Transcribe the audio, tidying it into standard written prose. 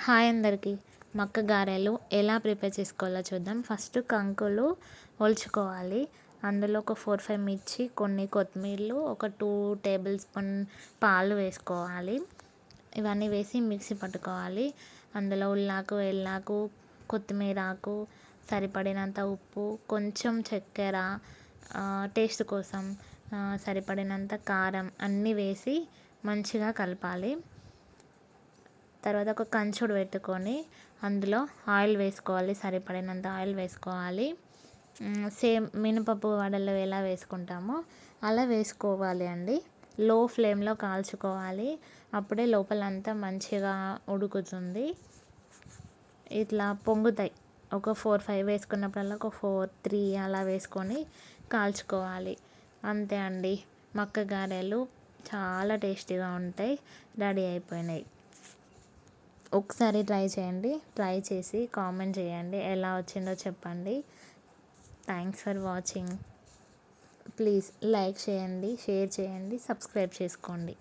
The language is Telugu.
హాయ్ అందరికీ. మక్క గారెలు ఎలా ప్రిపేర్ చేసుకోవాలో చూద్దాం. ఫస్ట్ కంకులు ఒలుచుకోవాలి. అందులో ఒక 4, 5 మిర్చి, కొన్ని కొత్తిమీరలు, ఒక 2 టేబుల్ స్పూన్ పాలు వేసుకోవాలి. ఇవన్నీ వేసి మిక్సీ పట్టుకోవాలి. అందులో ఉల్లాకు, ఎల్లాకు, కొత్తిమీర ఆకు, సరిపడినంత ఉప్పు, కొంచెం చక్కెర, టేస్ట్ కోసం సరిపడినంత కారం అన్నీ వేసి మంచిగా కలపాలి. తర్వాత ఒక కంచుడు పెట్టుకొని అందులో ఆయిల్ వేసుకోవాలి. సరిపడినంత ఆయిల్ వేసుకోవాలి. సేమ్ మినపప్పు వడలు ఎలా వేసుకుంటామో అలా వేసుకోవాలి అండి. లో ఫ్లేమ్లో కాల్చుకోవాలి. అప్పుడే లోపలంతా మంచిగా ఉడుకుతుంది. ఇట్లా పొంగుతాయి. ఒక 4, 5 వేసుకున్నప్పుడల్లా ఒక 4, 3 అలా వేసుకొని కాల్చుకోవాలి. అంతే అండి. మక్క గారెలు చాలా టేస్టీగా ఉంటాయి. రెడీ అయిపోయినాయి. ఒకసారి ట్రై చేయండి. ట్రై చేసి కామెంట్ చేయండి. ఎలా వచ్చిందో చెప్పండి. Thanks for watching. Please like చేయండి, షేర్ చేయండి, సబ్స్క్రైబ్ చేసుకోండి.